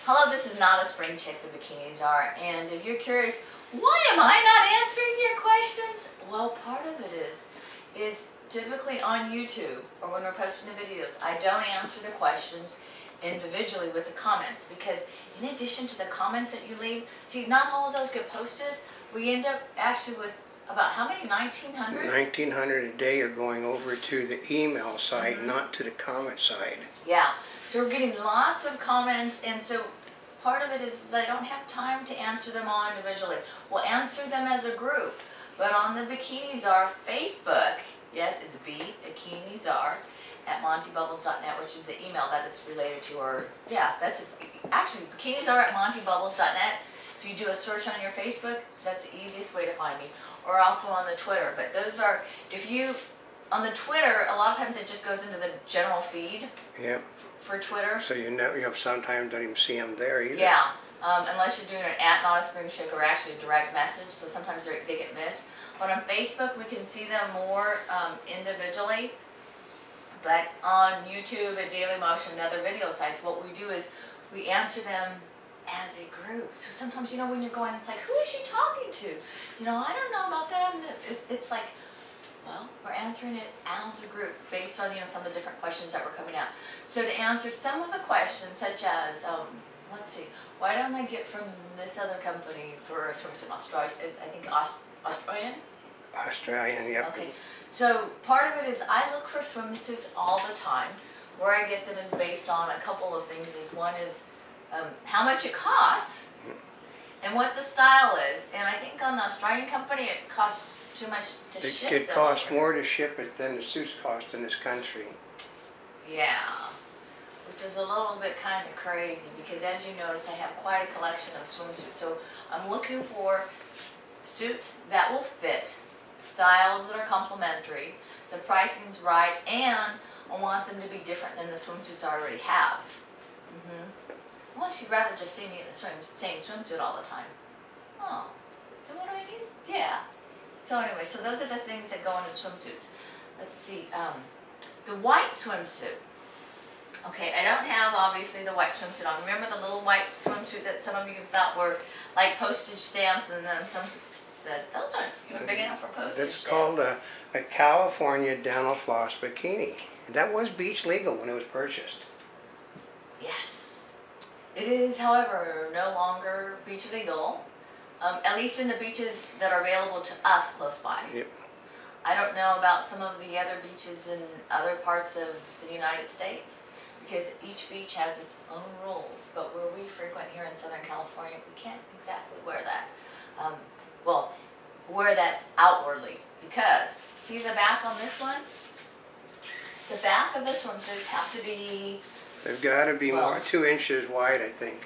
Hello, this is not a spring chick, the Bikini Czar, and if you're curious, why am I not answering your questions? Well, part of it is typically on YouTube or when we're posting the videos, I don't answer the questions individually with the comments, because in addition to the comments that you leave, see, not all of those get posted. We end up actually with about how many? 1,900? 1,900 a day are going over to the email side, not to the comment side. Yeah, so we're getting lots of comments, and so part of it is I don't have time to answer them all individually. We'll answer them as a group, but on the Bikini Czar Facebook, yes, it's Bikini Czar at montybubbles.net, which is the email that it's related to, or yeah, that's actually Bikini Czar at montybubbles.net. If you do a search on your Facebook, that's the easiest way to find me, or also on the Twitter. But those are, if you, on the Twitter, a lot of times it just goes into the general feed. Yeah. For Twitter. So you sometimes don't even see them there either. Yeah, unless you're doing an @not a spring chick or actually a direct message, so sometimes they get missed. But on Facebook, we can see them more individually. But on YouTube and Daily Motion and other video sites, what we do is we answer them as a group. So sometimes, you know, when you're going, it's like, who is she talking to? You know, I don't know about them. It's like, well, we're answering it as a group based on, you know, some of the different questions that were coming out. So to answer some of the questions, such as, let's see, why don't I get from this other company for a swimsuit in Australia? Is I think Australian? Australian, yep. Okay, so part of it is I look for swimsuits all the time. Where I get them is based on a couple of things. One is how much it costs and what the style is. And I think on the Australian company it costs too much to ship. It costs more to ship it than the suits cost in this country. Yeah, which is a little bit kind of crazy, because as you notice, I have quite a collection of swimsuits. So I'm looking for suits that will fit, styles that are complementary, the pricing's right, and I want them to be different than the swimsuits I already have. Unless you'd rather just see me in the same swimsuit all the time. Oh, then what do I need? Yeah. So anyway, so those are the things that go into swimsuits. Let's see, the white swimsuit. Okay, I don't have, obviously, the white swimsuit on. Remember the little white swimsuit that some of you thought were like postage stamps, and then some said, those aren't even big enough for postage That's stamps. called a California dental floss bikini. That was beach legal when it was purchased. Yes. It is, however, no longer beach legal. At least in the beaches that are available to us close by. Yep. I don't know about some of the other beaches in other parts of the United States, because each beach has its own rules. But where we frequent here in Southern California, we can't exactly wear that. Well, wear that outwardly, because see the back on this one? The back of the swimsuits have to be... They've got to be more 2 inches wide, I think.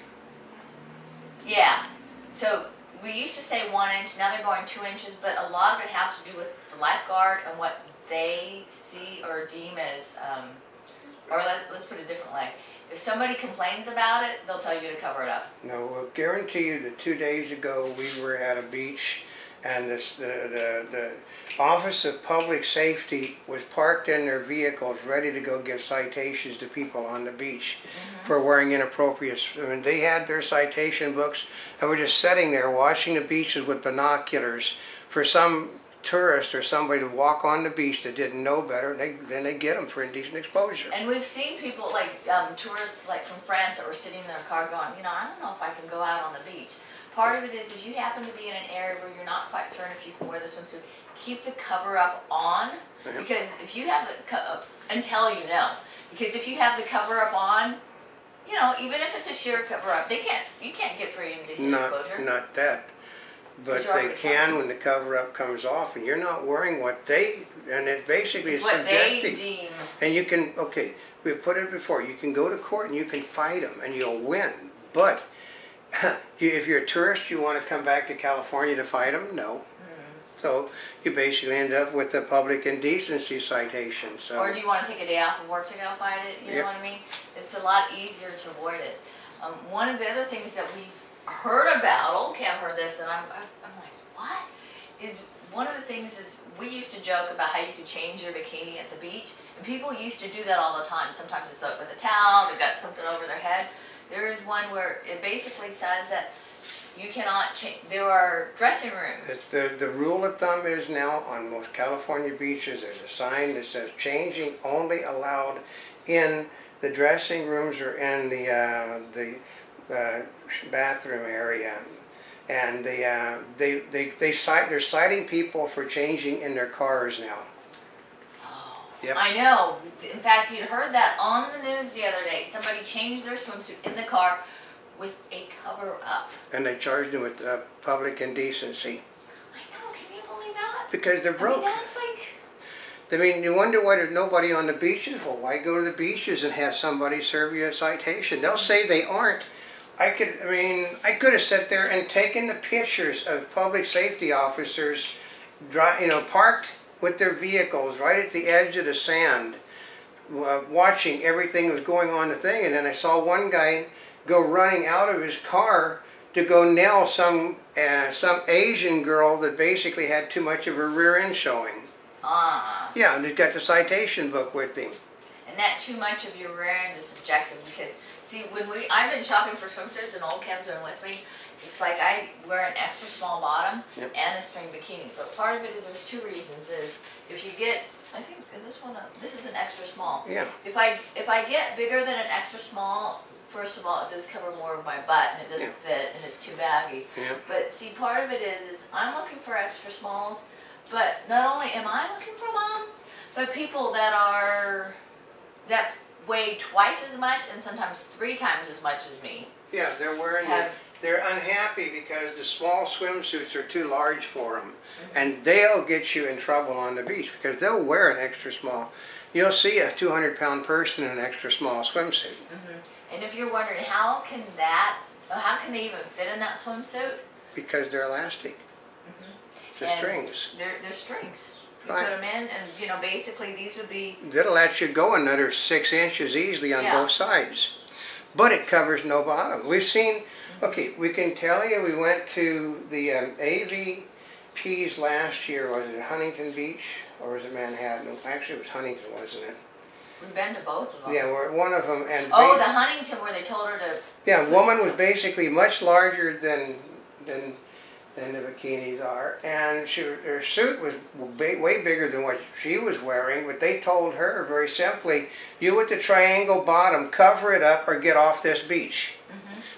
Yeah. So we used to say 1 inch, now they're going 2 inches, but a lot of it has to do with the lifeguard and what they see or deem as, or let's put it a different way. If somebody complains about it, they'll tell you to cover it up. No, I'll guarantee you that 2 days ago we were at a beach, and the Office of Public Safety was parked in their vehicles ready to go give citations to people on the beach for wearing inappropriate. I mean, they had their citation books and were just sitting there watching the beaches with binoculars for some tourist or somebody to walk on the beach that didn't know better, and then they get them for indecent exposure. And we've seen people, like tourists like from France, that were sitting in their car going, you know, I don't know if I can go out on the beach. Part of it is if you happen to be in an area where you're not quite certain if you can wear the swimsuit, keep the cover up on, because if you have the, until you know, because if you have the cover up on, you know, even if it's a sheer cover up, you can't get free indecent exposure. Not that. But they can when the cover-up comes off, and you're not wearing what they, and it basically is subjective. They deem. And you can, okay, we put it before, you can go to court and you can fight them, and you'll win. But if you're a tourist, you want to come back to California to fight them? No. So you basically end up with a public indecency citation. So. Or do you want to take a day off of work to go fight it? You know what I mean? It's a lot easier to avoid it. One of the other things that we've heard about, old Cam heard this, and I'm like, what? Is one of the things is we used to joke about how you could change your bikini at the beach, and people used to do that all the time. Sometimes it's with a towel, they've got something over their head. There is one where it basically says that you cannot change. There are dressing rooms. The rule of thumb is now on most California beaches, there's a sign that says changing only allowed in the dressing rooms or in the bathroom area. And they're citing people for changing in their cars now. Oh, yep. I know. In fact, you'd heard that on the news the other day. Somebody changed their swimsuit in the car with a cover-up. And they charged them with public indecency. I know. Can you believe that? Because they're broke. I mean, that's like... I mean, you wonder why there's nobody on the beaches. Well, why go to the beaches and have somebody serve you a citation? They'll say they aren't. I could have sat there and taken the pictures of public safety officers, parked with their vehicles right at the edge of the sand, watching everything that was going on the thing. And then I saw one guy go running out of his car to go nail some Asian girl that basically had too much of her rear end showing. Ah. Yeah, and he got the citation book with him. And that too much of your rear end is subjective because, see, I've been shopping for swimsuits and old Kev's been with me. It's like I wear an extra small bottom yep. and a string bikini. But part of it is there's two reasons. Is if you get, I think, this is an extra small. Yeah. If I get bigger than an extra small, first of all, it does cover more of my butt and it doesn't fit and it's too baggy. Yeah. But see, part of it is I'm looking for extra smalls. But not only am I looking for them, but people that weigh twice as much and sometimes 3 times as much as me. Yeah, they're unhappy because the small swimsuits are too large for them. Mm-hmm. And they'll get you in trouble on the beach because they'll wear an extra small. You'll see a 200-pound person in an extra small swimsuit. Mm-hmm. And if you're wondering how can they even fit in that swimsuit? Because they're elastic. The strings. They're strings. You right. put them in and, basically these would be... That'll let you go another 6 inches easily on both sides. But it covers no bottom. We've seen, okay, we can tell you we went to the AVPs last year. Was it Huntington Beach or was it Manhattan? Actually, it was Huntington, wasn't it? We've been to both of them. Yeah, we're at one of them. And the Huntington where they told her to... Yeah, a woman was basically much larger than the bikinis are, and her suit was way bigger than what she was wearing, but they told her very simply, you with the triangle bottom, cover it up or get off this beach.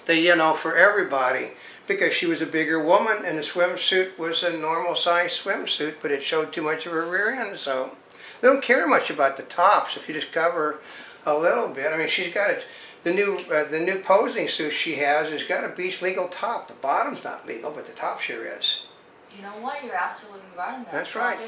Mm-hmm. For everybody, because she was a bigger woman and the swimsuit was a normal size swimsuit, but it showed too much of her rear end, so they don't care much about the tops if you just cover a little bit. I mean, she's got it. The new posing suit she has got a beach legal top. The bottom's not legal, but the top sure is. You know what? You're absolutely right on that. That's right.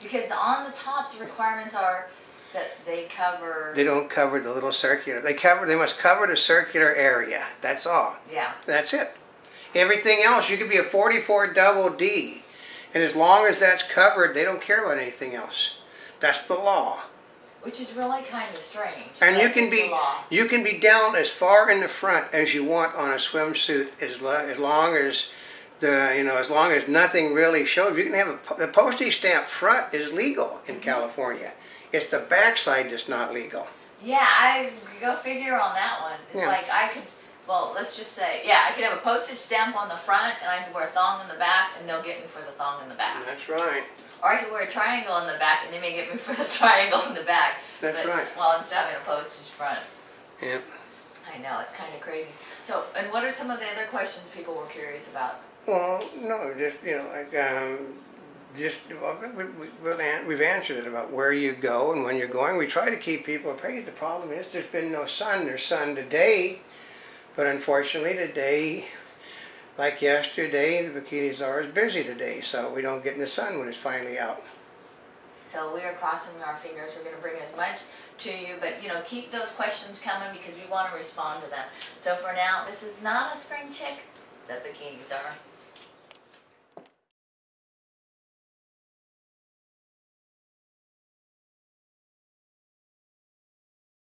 Because on the top, the requirements are that they cover... They don't cover the little circular. They must cover the circular area. That's all. Yeah. That's it. Everything else, you could be a 44 double D. And as long as that's covered, they don't care about anything else. That's the law. Which is really kind of strange. And you can be down as far in the front as you want on a swimsuit, as long as nothing really shows. You can have the postage stamp front is legal in California. It's the backside that's not legal. Yeah, I go figure on that one. It's like I could. Well, let's just say, I could have a postage stamp on the front, and I could wear a thong in the back, and they'll get me for the thong in the back. That's right. Or I could wear a triangle in the back, and they may get me for the triangle in the back. That's right. While I'm still having a postage front. Yep. I know, it's kind of crazy. So, and what are some of the other questions people were curious about? Well, no, we've answered it about where you go and when you're going. We try to keep people appraised. The problem is there's been no sun. There's sun today, but unfortunately today, like yesterday, the Bikini Czar is busy today, so we don't get in the sun when it's finally out. So we are crossing our fingers. We're going to bring as much to you, but keep those questions coming because we want to respond to them. So for now, this is not a spring chick, the Bikini Czar.